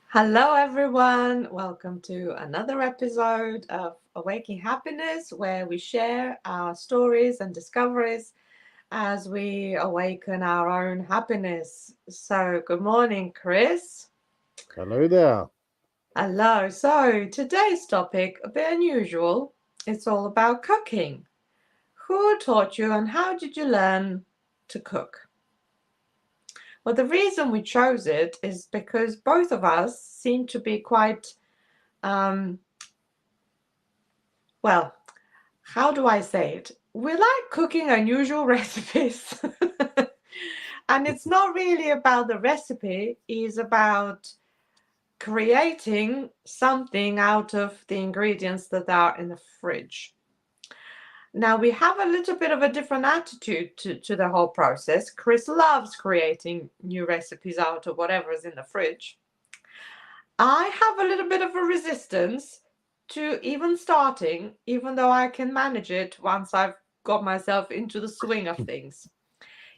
Hello, everyone. Welcome to another episode of Awaking Happiness, where we share our stories and discoveries as we awaken our own happiness. So, good morning, Chris. Hello there. Hello. So, today's topic, a bit unusual. It's all about cooking. Who taught you and how did you learn to cook? Well, the reason we chose it is because both of us seem to be quite, um, well, how do I say it? We like cooking unusual recipes. And it's not really about the recipe, it's about creating something out of the ingredients that are in the fridge. Now, we have a little bit of a different attitude to the whole process. Chris loves creating new recipes out of whatever is in the fridge. I have a little bit of a resistance to even starting, even though I can manage it once I've got myself into the swing of things.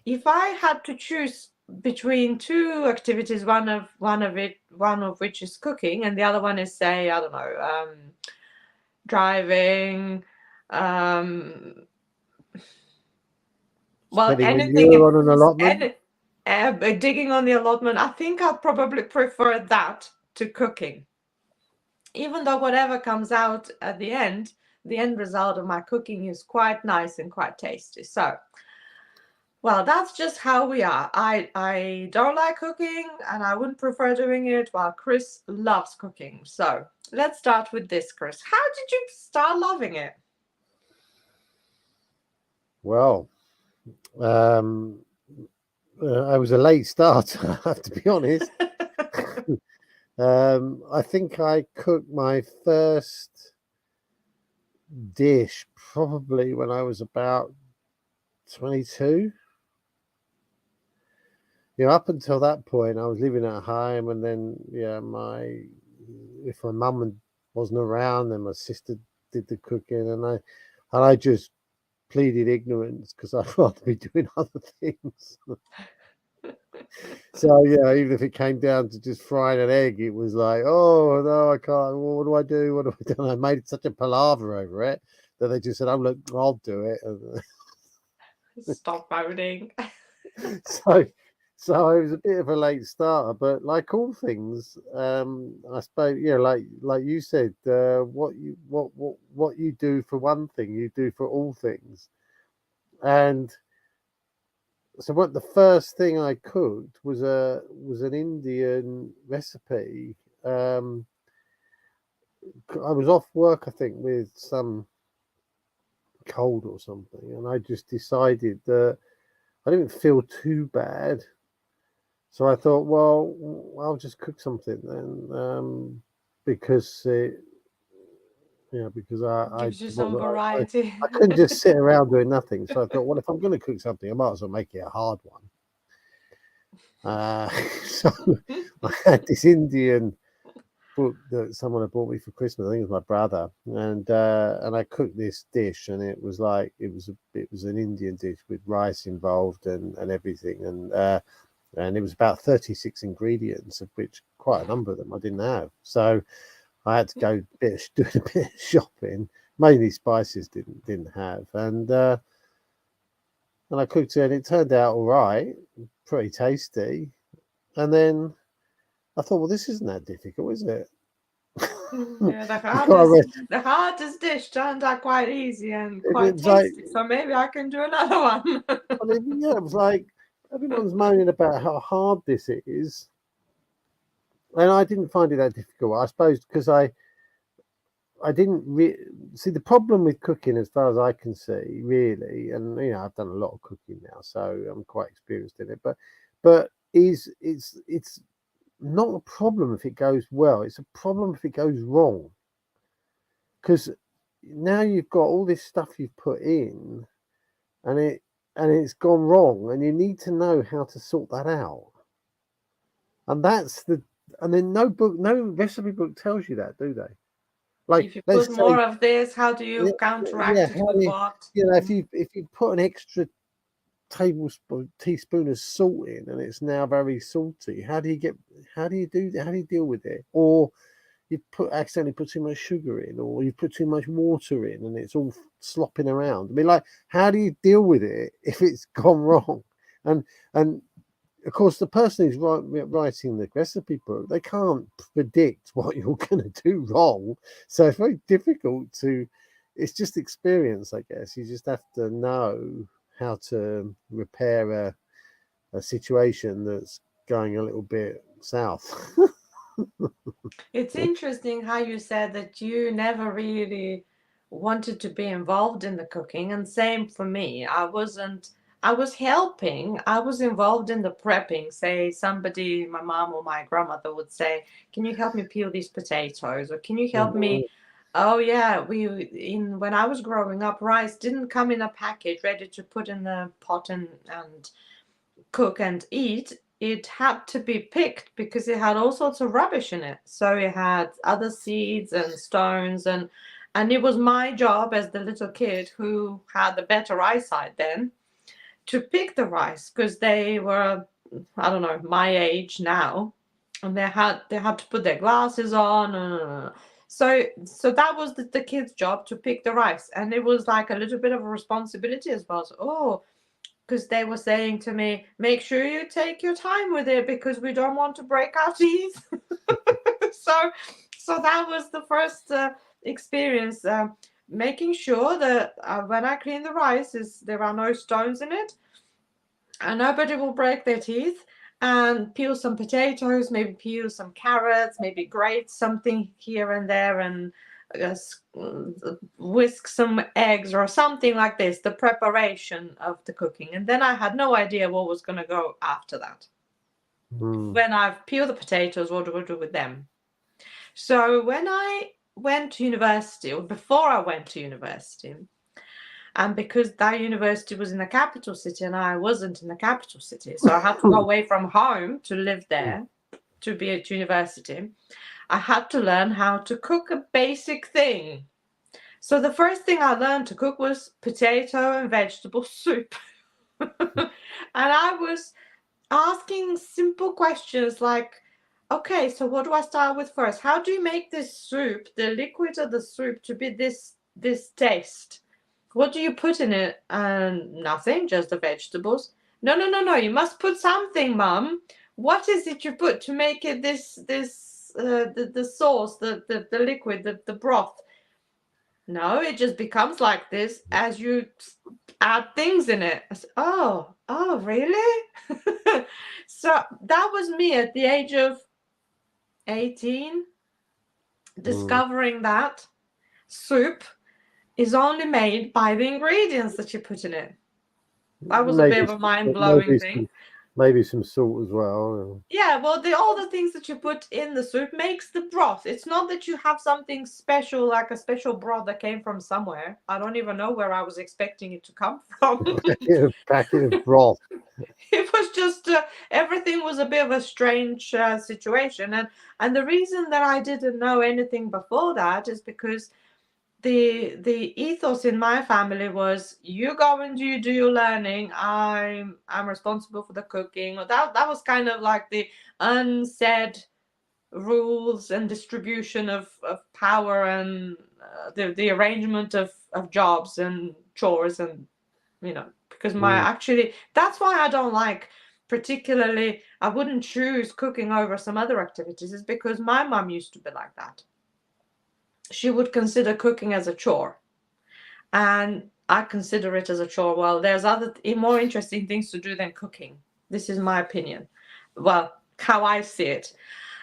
If I had to choose between two activities, one of which is cooking, and the other one is, say, I don't know, driving, um, well, Spending a year anything, on an allotment. any, digging on the allotment, I think I'd probably prefer that to cooking. Even though whatever comes out at the end result of my cooking is quite nice and quite tasty. So, well, that's just how we are. I don't like cooking and I wouldn't prefer doing it, while Chris loves cooking. So, let's start with this, Chris. How did you start loving it? Well, um, I was a late starter, I have to be honest. I think I cooked my first dish probably when I was about 22. Up until that point, I was living at home, and then if my mum wasn't around, then my sister did the cooking, and I just pleaded ignorance because I'd rather be doing other things. So yeah, even if it came down to just frying an egg, it was like, oh no, I can't. Well, what do I do? What do I do? And I made such a palaver over it that they just said, "Oh look, I'll do it." And Stop moaning. so, so it was a bit of a late starter, but like all things, I suppose, like you said, what you do for one thing, you do for all things, and so what the first thing I cooked was an Indian recipe. Um, I was off work, I think, with some cold or something, and I just decided that I didn't feel too bad. So I thought, well, I'll just cook something then, because because Gives you some well, variety. I couldn't just sit around doing nothing. So I thought, well, if I'm going to cook something, I might as well make it a hard one. So I had this Indian book that someone had bought me for Christmas. I think it was my brother, and I cooked this dish, and it was like it was an Indian dish with rice involved and everything, and it was about 36 ingredients, of which quite a number of them I didn't have. So I had to go doing a bit of shopping. Mainly spices didn't have, and I cooked it, and it turned out all right, pretty tasty. And then I thought, well, this isn't that difficult, is it? Yeah, I've got a recipe. the hardest dish turned out quite easy and It quite was like, tasty. So maybe I can do another one. yeah, it was like everyone's moaning about how hard this is, and I didn't find it that difficult. I suppose because I didn't see the problem with cooking, as far as I can see, really, and I've done a lot of cooking now, so I'm quite experienced in it. But it's not a problem if it goes well. It's a problem if it goes wrong, because now you've got all this stuff you've put in, and it's gone wrong, and you need to know how to sort that out. And then no recipe book tells you that, do they? Like, If you put let's say, more of this, how do yeah, you counteract yeah, it how with do you, what? if you put an extra teaspoon of salt in and it's now very salty. How do you do that? How do you deal with it? Or you accidentally put too much sugar in, or you put too much water in and it's all slopping around. I mean, like, how do you deal with it if it's gone wrong? And of course, the person who's writing the recipe book, they can't predict what you're going to do wrong. So it's very difficult it's just experience, I guess. You just have to know how to repair a situation that's going a little bit south. It's interesting how you said that you never really wanted to be involved in the cooking, and same for me. I was helping, I was involved in the prepping. Say somebody, my mom or my grandmother would say, "Can you help me peel these potatoes?" Or "Can you help me?" Oh yeah, when I was growing up, rice didn't come in a package ready to put in the pot and cook and eat. It had to be picked because it had all sorts of rubbish in it. So it had other seeds and stones, and it was my job as the little kid who had the better eyesight then to pick the rice, because they were, I don't know, my age now, and they had to put their glasses on. So that was the kid's job, to pick the rice, and it was like a little bit of a responsibility as well. So, because they were saying to me, make sure you take your time with it because we don't want to break our teeth. so that was the first experience, making sure that when I clean the rice, there are no stones in it and nobody will break their teeth. And peel some potatoes, maybe peel some carrots, maybe grate something here and there, and whisk some eggs or something like this, the preparation of the cooking. And then I had no idea what was going to go after that. When I've peeled the potatoes, what do I do with them? So when I went to university, or before I went to university, and because that university was in the capital city and I wasn't in the capital city, so I had to go away from home to live there, to be at university, I had to learn how to cook a basic thing. So the first thing I learned to cook was potato and vegetable soup. And I was asking simple questions like, okay, so what do I start with first? How do you make this soup, the liquid of the soup, to be this taste? What do you put in it? Nothing, just the vegetables. No, you must put something, Mum. What is it you put to make it the sauce, the liquid, the broth? No, it just becomes like this as you add things in it. I said, oh, really? So that was me at the age of 18, discovering that soup is only made by the ingredients that you put in it. That was a bit of a mind-blowing thing. Maybe some salt as well. Yeah, well, all the things that you put in the soup makes the broth. It's not that you have something special, like a special broth that came from somewhere. I don't even know where I was expecting it to come from. Packet of broth. It was just everything was a bit of a strange situation, and the reason that I didn't know anything before that is because the ethos in my family was, you go and you do your learning, I'm responsible for the cooking. That was kind of like the unsaid rules and distribution of power, and the arrangement of jobs and chores, and because that's why I don't like, particularly, I wouldn't choose cooking over some other activities, is because my mum used to be like that. She would consider cooking as a chore, and I consider it as a chore. Well, there's other more interesting things to do than cooking. This is my opinion. Well, how I see it.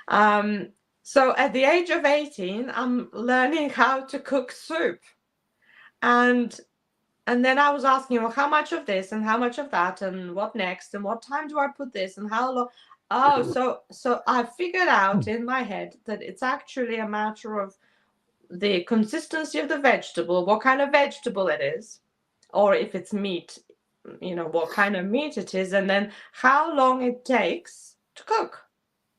So at the age of 18, I'm learning how to cook soup, and then I was asking, well, how much of this and how much of that, and what next, and what time do I put this, and how long? Oh, so I figured out in my head that it's actually a matter of the consistency of the vegetable, what kind of vegetable it is, or if it's meat, what kind of meat it is, and then how long it takes to cook.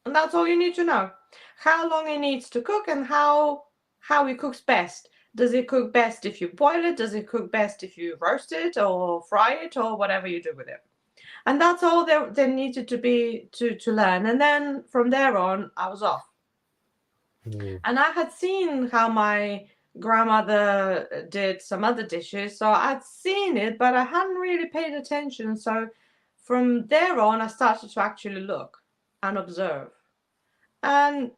And that's all you need to know. How long it needs to cook and how it cooks best. Does it cook best if you boil it? Does it cook best if you roast it or fry it or whatever you do with it? And that's all there needed to be to learn. And then from there on, I was off. And I had seen how my grandmother did some other dishes, so I'd seen it, but I hadn't really paid attention. So from there on, I started to actually look and observe. And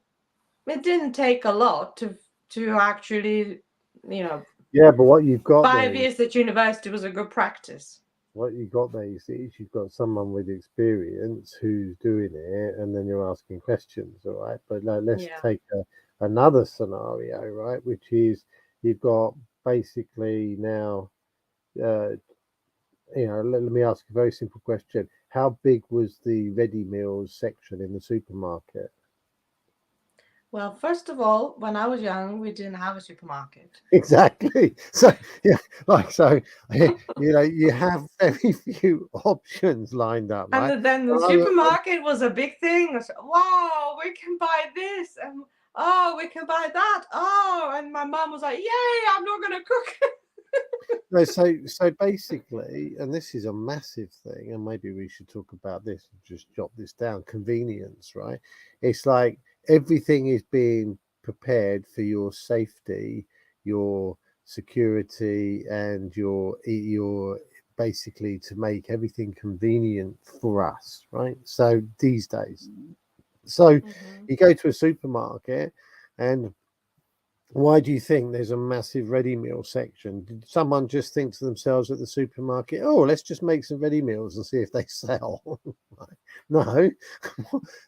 it didn't take a lot to actually, you know, Yeah, but what you've got 5 there, years at university was a good practice. what you got there, you see, is you've got someone with experience who's doing it, and then you're asking questions, all right? But let's Yeah. take another scenario, right? Which is you've got basically now, let me ask a very simple question. How big was the ready meals section in the supermarket? Well, first of all, when I was young, we didn't have a supermarket. Exactly. So yeah, you have very few options lined up, right? And then the supermarket was a big thing. I said, wow, we can buy this. And oh, we can buy that. Oh, and my mom was like, yay, I'm not going to cook. No, so basically, and this is a massive thing, and maybe we should talk about this and just jot this down. Convenience, right? It's like everything is being prepared for your safety, your security, and your basically to make everything convenient for us, right? So these days, so you go to a supermarket and why do you think there's a massive ready meal section? Did someone just think to themselves at the supermarket, oh, let's just make some ready meals and see if they sell? No,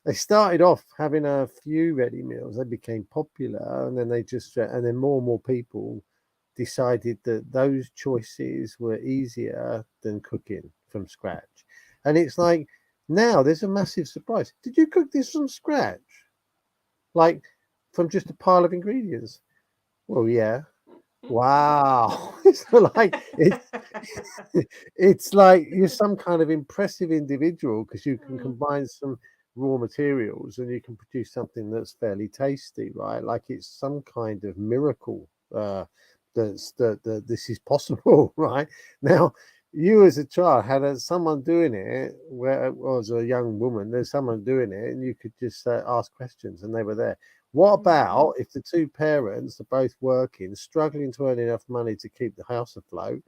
they started off having a few ready meals. They became popular, and then and then more and more people decided that those choices were easier than cooking from scratch. And it's like now there's a massive surprise. Did you cook this from scratch? Like from just a pile of ingredients? Well, yeah. Wow. It's like it's like you're some kind of impressive individual because you can combine some raw materials and you can produce something that's fairly tasty, right? Like it's some kind of miracle that this is possible, right? Now, you as a child had someone doing it where as a young woman, there's someone doing it, and you could just ask questions, and they were there. What about if the two parents are both working, struggling to earn enough money to keep the house afloat,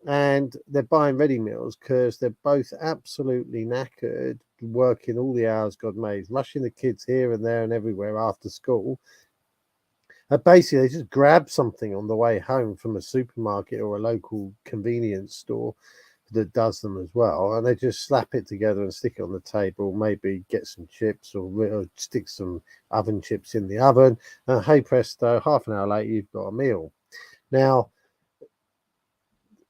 and they're buying ready meals because they're both absolutely knackered, working all the hours God made, rushing the kids here and there and everywhere after school. And basically, they just grab something on the way home from a supermarket or a local convenience store that does them as well, and they just slap it together and stick it on the table, maybe get some chips or stick some oven chips in the oven, and hey presto, half an hour later you've got a meal. Now,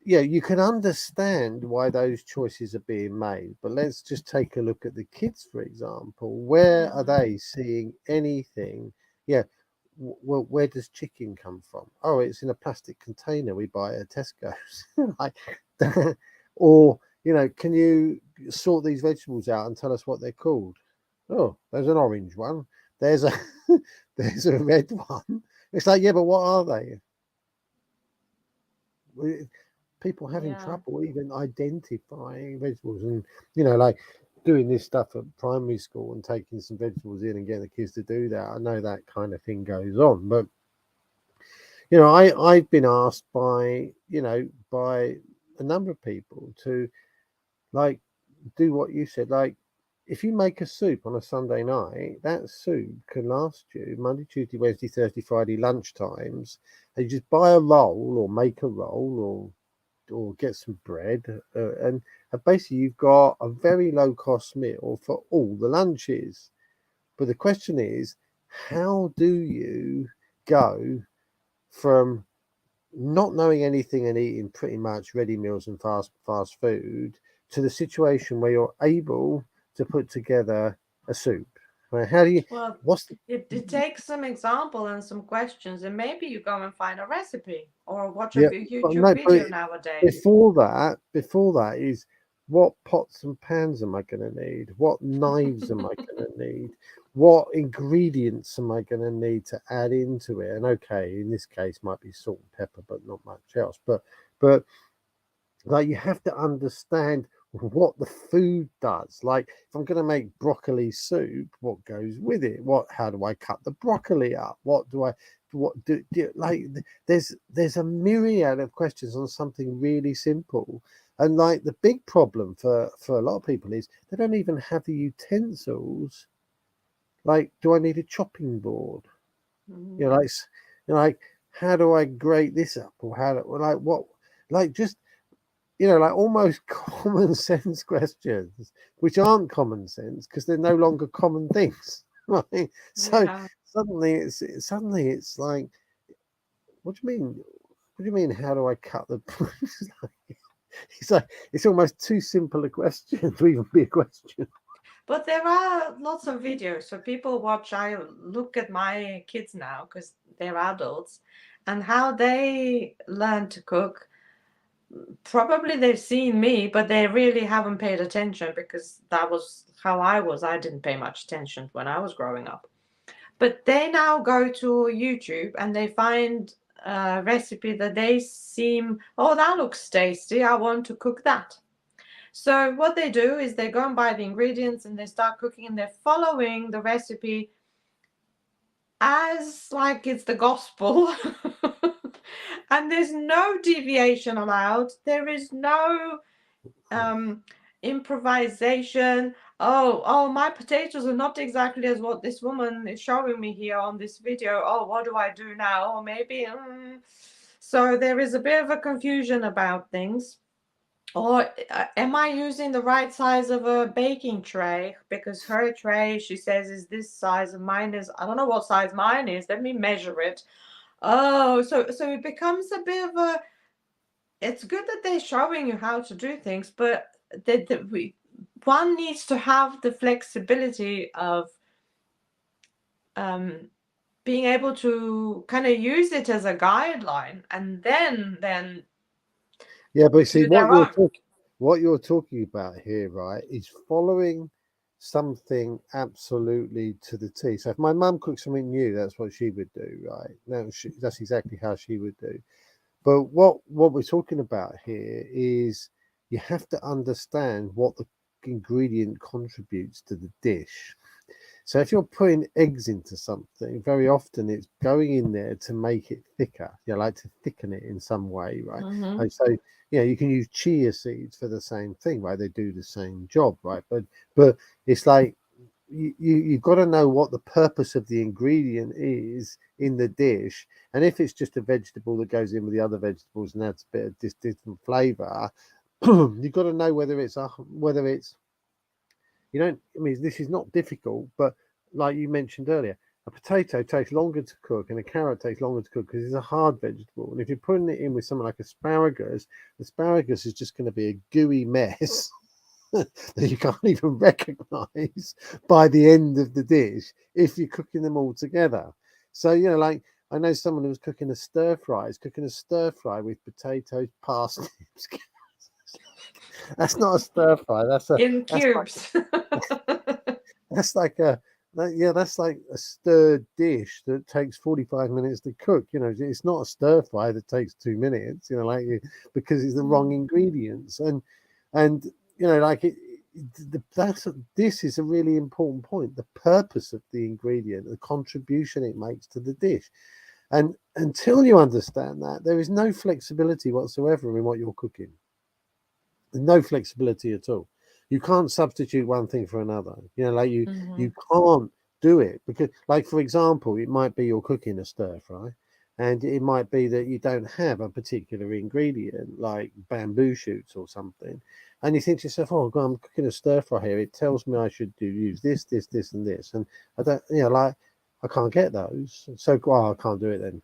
yeah, you can understand why those choices are being made, but let's just take a look at the kids, for example. Where are they seeing anything? Yeah, well, where does chicken come from? Oh, it's in a plastic container we buy at Tesco's. Like, or can you sort these vegetables out and tell us what they're called? Oh, there's an orange one. There's a there's a red one. It's like, yeah, but what are they? People having trouble even identifying vegetables, and like doing this stuff at primary school and taking some vegetables in and getting the kids to do that. I know that kind of thing goes on, but I've been asked by by a number of people to like do what you said. Like if you make a soup on a Sunday night, that soup can last you Monday, Tuesday, Wednesday, Thursday, Friday lunch times, and you just buy a roll or make a roll or get some bread, and basically you've got a very low cost meal for all the lunches. But the question is, how do you go from not knowing anything and eating pretty much ready meals and fast food to the situation where you're able to put together a soup? Right? How do you? Well, What's the, it takes some example and some questions, and maybe you go and find a recipe or watch a yeah? YouTube No, but video nowadays. before that is what pots and pans am I going to need? What knives am I going to need? What ingredients am I going to need to add into it? And okay, in this case, might be salt and pepper, but not much else. But like, you have to understand what the food does. Like, if I'm going to make broccoli soup, what goes with it? How do I cut the broccoli up? Like, there's a myriad of questions on something really simple. And like, the big problem for a lot of people is they don't even have the utensils. Like, do I need a chopping board? You know, like, like, how do I grate this up? Or like, what, like, just, like, almost common sense questions, which aren't common sense because they're no longer common things, right? So Yeah. suddenly it's like, what do you mean? What do you mean? How do I cut the? It's like it's almost too simple a question to even be a question. But there are lots of videos. So people watch, I look at my kids now because they're adults and how they learn to cook. Probably they've seen me, but they really haven't paid attention because that was how I was. I didn't pay much attention when I was growing up. But they now go to YouTube and they find a recipe that they seem, oh, that looks tasty. I want to cook that. So what they do is they go and buy the ingredients and they start cooking and they're following the recipe as like it's the gospel. And there's no deviation allowed. There is no improvisation. Oh, my potatoes are not exactly as what this woman is showing me here on this video. Oh, what do I do now? Or maybe so there is a bit of a confusion about things. Or am I using the right size of a baking tray? Because her tray, she says, is this size and mine is, I don't know what size mine is. Let me measure it. Oh, so it becomes a bit of a, it's good that they're showing you how to do things, but one needs to have the flexibility of being able to kind of use it as a guideline and then Yeah, but see, do their own. what you're talking about here, right, is following something absolutely to the T. So if my mum cooks something new, that's what she would do, right? No, that's exactly how she would do. But what we're talking about here is you have to understand what the ingredient contributes to the dish. So if you're putting eggs into something, very often it's going in there to make it thicker. Like to thicken it in some way, right? Mm-hmm. And so you can use chia seeds for the same thing, right? They do the same job, right? But it's like you've got to know what the purpose of the ingredient is in the dish, and if it's just a vegetable that goes in with the other vegetables and adds a bit of this different flavor, you've got to know whether it's you don't. I mean, this is not difficult, but like you mentioned earlier, a potato takes longer to cook and a carrot takes longer to cook because it's a hard vegetable. And if you're putting it in with something like asparagus is just going to be a gooey mess that you can't even recognize by the end of the dish if you're cooking them all together. So, like, I know someone who was cooking a stir fry, is cooking a stir fry with potatoes, parsnips. That's not a stir fry. In That's like cubes. that's like a that's like a stirred dish that takes 45 minutes to cook. It's not a stir fry that takes 2 minutes. Because it's the wrong ingredients and like this is a really important point. The purpose of the ingredient, the contribution it makes to the dish, and until you understand that, there is no flexibility whatsoever in what you're cooking. No flexibility at all. You can't substitute one thing for another. Like you can't do it because, like, for example, it might be you're cooking a stir fry, and it might be that you don't have a particular ingredient like bamboo shoots or something, and you think to yourself, "Oh, God, I'm cooking a stir fry here. It tells me I should use this, this, this, and this, and I don't, like I can't get those, so I can't do it then."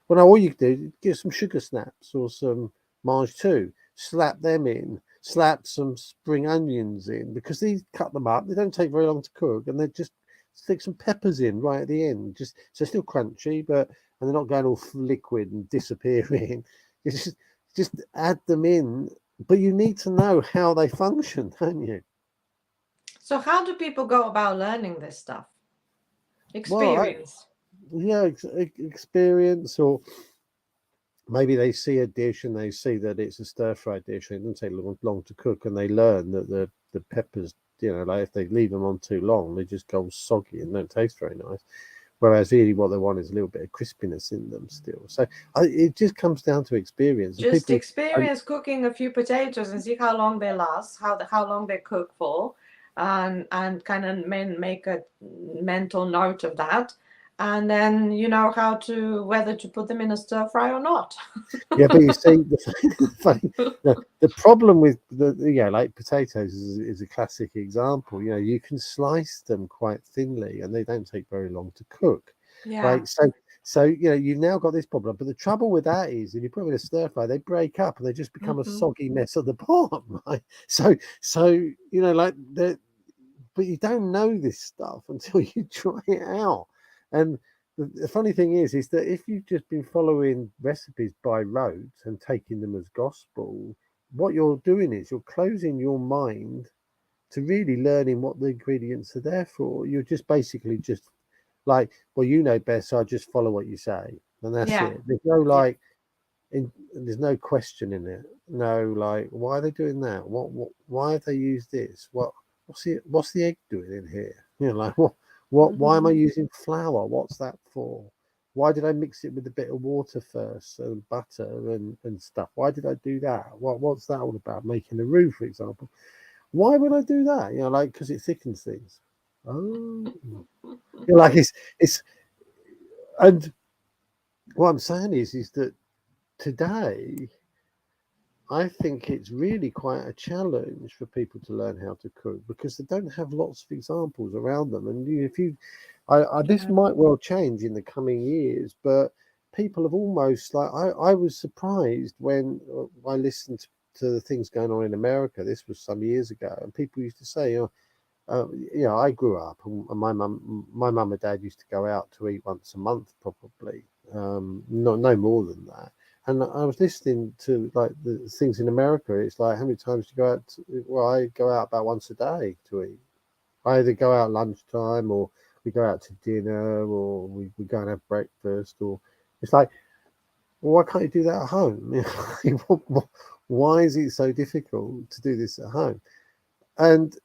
Well, now all you can do is get some sugar snaps or some mange two, slap them in, slap some spring onions in, because these cut them up. They don't take very long to cook, and they just stick some peppers in right at the end, just so they're still crunchy, and they're not going all liquid and disappearing. It's just add them in but you need to know how they function, don't you? So how do people go about learning this stuff? Well, Experience. yeah, experience, or maybe they see a dish and they see that it's a stir fry dish. And it doesn't take long to cook, and they learn that the peppers, like if they leave them on too long, they just go soggy and don't taste very nice. Whereas really, what they want is a little bit of crispiness in them still. So it just comes down to experience. And Just people, and experience cooking a few potatoes and see how long they last, how long they cook for, and kind of make a mental note of that, and then you know how to whether to put them in a stir fry or not. yeah, but you see, funny, the problem with like potatoes is a classic example. You can slice them quite thinly, and they don't take very long to cook, Yeah. right? So you've now got this problem. But the trouble with that is, if you put them in a stir fry, they break up and they just become a Hmm. soggy mess at the bottom, right? So like but you don't know this stuff until you try it out. And the funny thing is that if you've just been following recipes by rote and taking them as gospel, what you're doing is you're closing your mind to really learning what the ingredients are there for. You're just basically just like, well, you know best, so I just follow what you say, and that's Yeah. it. There's no Yeah. like, there's no question in it. No, like, why are they doing that? Why have they used this? What's the egg doing in here? Like why am I Hmm. using flour? What's that for? Why did I mix it with a bit of water first and butter and stuff? Why did I do that? What's that all about? Making a roux, for example. Why would I do that? Like because it thickens things. Oh, like it's and what I'm saying is that today I think it's really quite a challenge for people to learn how to cook because they don't have lots of examples around them. And if you, this Yeah. might well change in the coming years, but people have almost like I was surprised when I listened to the things going on in America. This was some years ago, and people used to say, I grew up, and my mum and dad used to go out to eat once a month, probably, no more than that. And I was listening to like the things in America. It's like how many times do you go out? Well, I go out about once a day to eat. I either go out lunchtime, or we go out to dinner, or we go and have breakfast. Or it's like, well, why can't you do that at home? Why is it so difficult to do this at home? And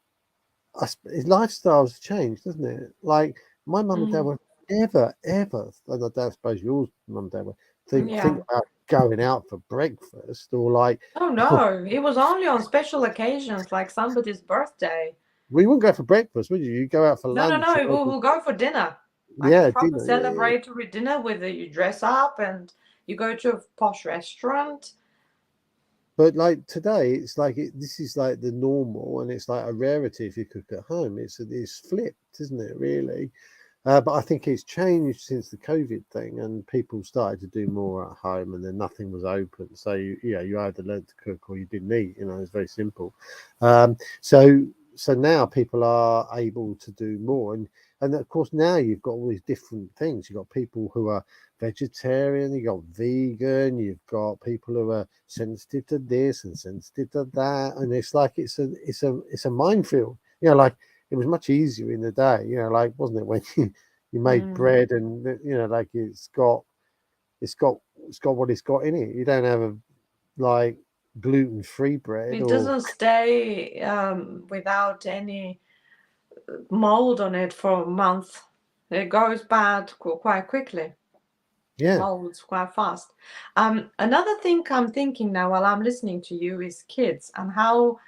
his lifestyle's changed, doesn't it? Like my mum and dad Mm. were never, ever, and I don't suppose yours, mum and dad were think Yeah. about going out for breakfast or like Oh no, it was only on special occasions like somebody's birthday. we wouldn't go for breakfast, would you? You go out for No, no, lunch. no. We'll go for dinner, like a Yeah, proper dinner. Yeah. celebratory dinner with you dress up and you go to a posh restaurant. But like today, it's like this is like the normal, and it's like a rarity if you cook at home. It's flipped, isn't it? Really. But I think it's changed since the COVID thing, and people started to do more at home, and then nothing was open. So you either learned to cook or you didn't eat. It's very simple. So now people are able to do more, and of course now you've got all these different things. You've got people who are vegetarian, you've got vegan, you've got people who are sensitive to this and sensitive to that, and it's like it's a minefield. Like it was much easier in the day, like wasn't it when you made Mm. bread and like it's got it's got what it's got in it. You don't have a like gluten-free bread It or doesn't stay without any mold on it for a month. It goes bad quite quickly. yeah. Molds quite fast. Another thing I'm thinking now while I'm listening to you is kids and how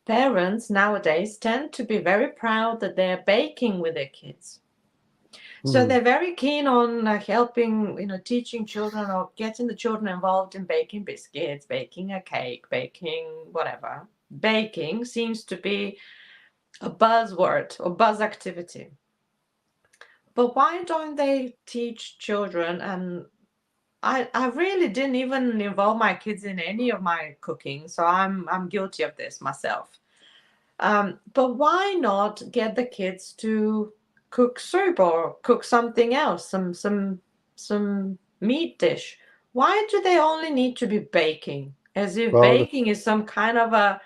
parents nowadays tend to be very proud that they're baking with their kids. So Mm, they're very keen on helping, teaching children or getting the children involved in baking biscuits, baking a cake, baking whatever. Baking seems to be a buzzword or buzz activity. But why don't they teach children? And I really didn't even involve my kids in any of my cooking, so I'm guilty of this myself. But why not get the kids to cook soup or cook something else, some meat dish? Why do they only need to be baking? As if Well, baking is some kind of a,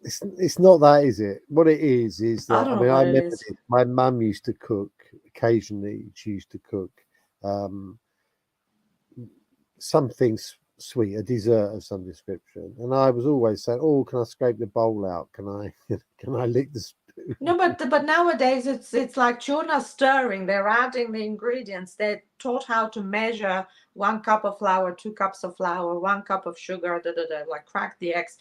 it's not that, is it? What it is I that, don't I know mean, I what it remember is. this. My mum used to cook occasionally. She used to cook um, something sweet, a dessert of some description, and I was always saying, "Oh, can I scrape the bowl out? Can I can I lick the spoon?" No, but nowadays it's like children are stirring. They're adding the ingredients. They're taught how to measure 1 cup of flour, 2 cups of flour, 1 cup of sugar. Like crack the eggs.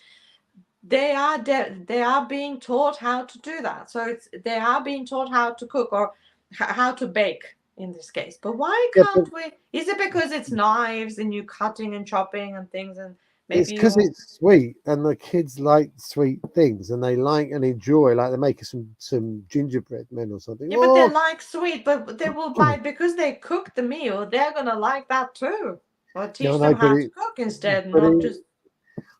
They are being taught how to do that. So they are being taught how to cook or how to bake in this case. But why Yeah, but can't we? Is it because it's knives and you cutting and chopping and things and it's maybe because you? it's sweet, and the kids like sweet things, and they like and enjoy. Like they make some gingerbread men or something. Yeah, but they Oh, like sweet, but they will buy because they cook the meal. They're gonna like that too. Or yeah, I teach them know, how to cook instead, but not just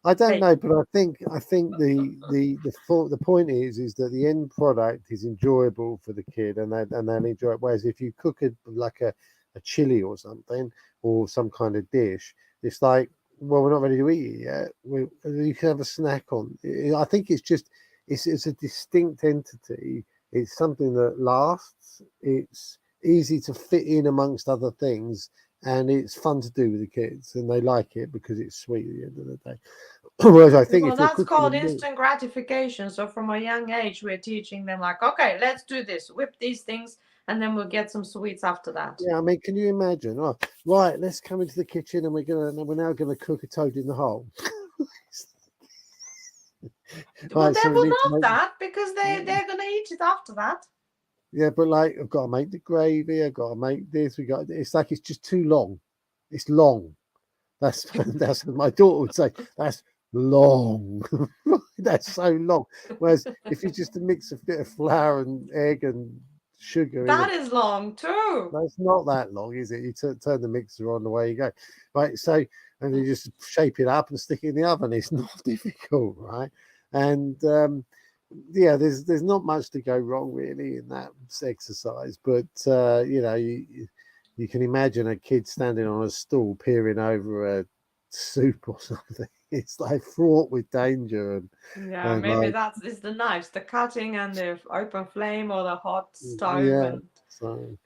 I don't bake. know, but I think the point is that the end product is enjoyable for the kid, and they'll enjoy it. Whereas if you cook it like a chili or something or some kind of dish, it's like, well, we're not ready to eat it yet. You can have a snack on. I think it's just it's a distinct entity. It's something that lasts. It's easy to fit in amongst other things, and it's fun to do with the kids, and they like it because it's sweet at the end of the day. Whereas I think Well, if you're that's cooking a called meal, instant gratification. So from a young age, we're teaching them like, okay, let's do this, whip these things, and then we'll get some sweets after that. yeah, I mean, can you imagine? Oh, right, let's come into the kitchen and we're now gonna cook a toad in the hole. Well, Right, they so we will need to love make that because they're gonna eat it after that. yeah, but like I've got to make the gravy, I've got to make this, we got it's like it's just too long. It's long. That's that's what my daughter would say. That's long. That's so long. Whereas if you just mix a bit of flour and egg and sugar in a That is long too. That's not that long, is it? You turn the mixer on, the way you go, right? So, and you just shape it up and stick it in the oven. It's not difficult, right? And yeah, there's not much to go wrong really in that exercise. But you can imagine a kid standing on a stool peering over a soup or something. It's like fraught with danger Yeah, and maybe like that's it's the knives, the cutting and the open flame or the hot stove yeah. and So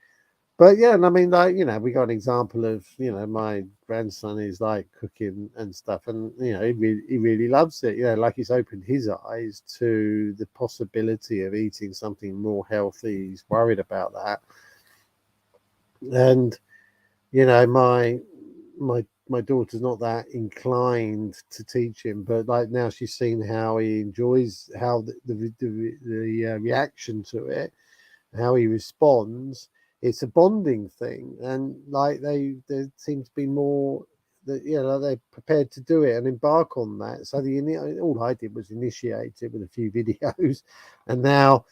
but yeah, and I mean, like we got an example of my grandson is like cooking and stuff, and he really loves it. Like he's opened his eyes to the possibility of eating something more healthy. He's worried about that, and my daughter's not that inclined to teach him, but like now she's seen how he enjoys how the reaction to it, how he responds. It's a bonding thing, and like there seem to be more that they're prepared to do it and embark on that. So all I did was initiate it with a few videos, and now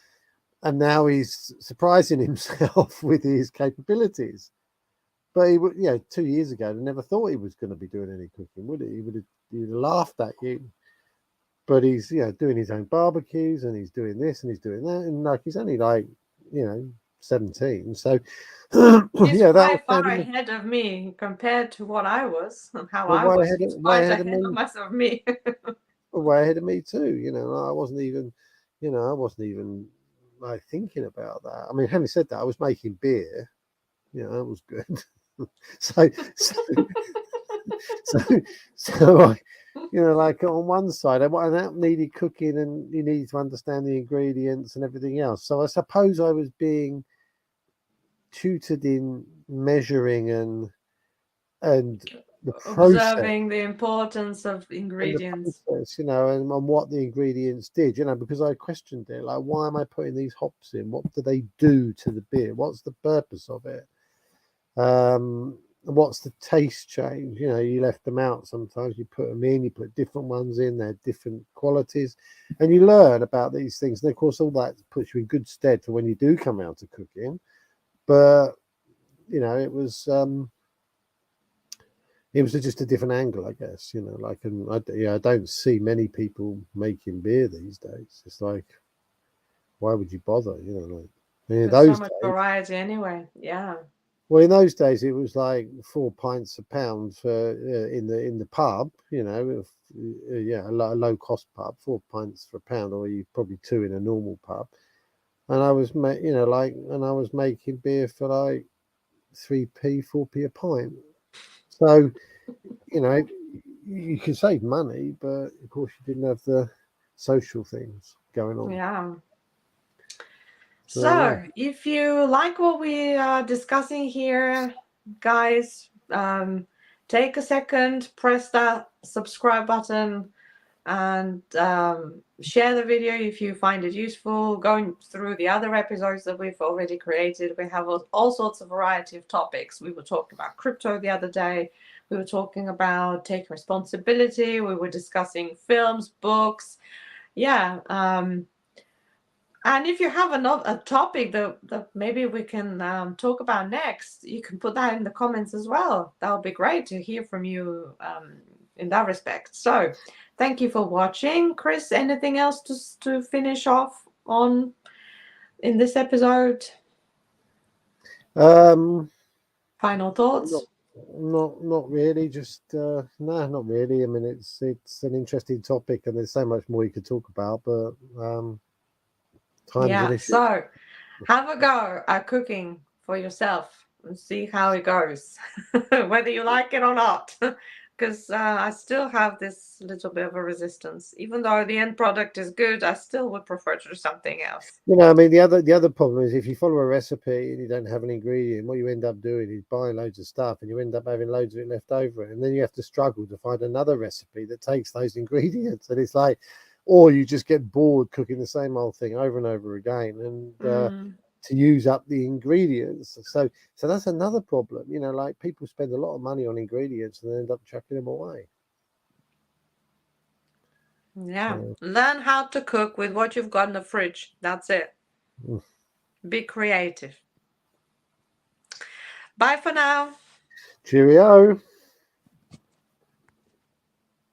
he's surprising himself with his capabilities. But he would, 2 years ago, I never thought he was going to be doing any cooking, would he? He'd have laughed at you. But he's doing his own barbecues, and he's doing this and he's doing that, and like he's only like 17. So he's yeah, that was quite far kind of ahead of me compared to what I was and how well, I was. He's way quite ahead of ahead of me, myself, me. way ahead of me too. I wasn't even, like thinking about that. I mean, having said that, I was making beer. That was good. so, so, so, so I, like on one side, and that needed cooking, and you needed to understand the ingredients and everything else. So I suppose I was being tutored in measuring and the process Observing the importance of and the ingredients. process, and what the ingredients did, because I questioned it, like, why am I putting these hops in? What do they do to the beer? What's the purpose of it? What's the taste change? You left them out sometimes, you put them in, you put different ones in, they're different qualities, and you learn about these things. And of course, all that puts you in good stead for when you do come out to cooking. But it was just a different angle, I guess. Like, and I don't see many people making beer these days. It's like, why would you bother? Like, There's so those much days, variety anyway. Yeah. Well, in those days, it was like 4 pints a pound for in the pub. You know, yeah, a low cost pub, 4 pints for a pound, or you probably 2 in a normal pub. And I was, and I was making beer for like 3p, 4p a pint. So, you know, you could save money, but of course you didn't have the social things going on. Yeah. So, So, if you like what we are discussing here, guys, take a second, press that subscribe button, and share the video if you find it useful. Going through the other episodes that we've already created, we have all sorts of variety of topics. We were talking about crypto the other day. We were talking about taking responsibility. We were discussing films, books. Yeah. And if you have a topic that maybe we can talk about next, you can put that in the comments as well. That would be great to hear from you in that respect. So thank you for watching. Chris, anything else to finish off on in this episode? Final thoughts? Not really. Just no, not really. I mean, it's an interesting topic, and there's so much more you could talk about, but time's an issue. So have a go at cooking for yourself and see how it goes, whether you like it or not. Because I still have this little bit of a resistance. Even though the end product is good, I still would prefer to do something else. You know, I mean, the other problem is if you follow a recipe and you don't have an ingredient, what you end up doing is buying loads of stuff, and you end up having loads of it left over, and then you have to struggle to find another recipe that takes those ingredients, and it's like, or you just get bored cooking the same old thing over and over again, and to use up the ingredients. So that's another problem. You know, like people spend a lot of money on ingredients and they end up chucking them away. Yeah. Learn how to cook with what you've got in the fridge. That's it. Be creative. Bye for now. Cheerio.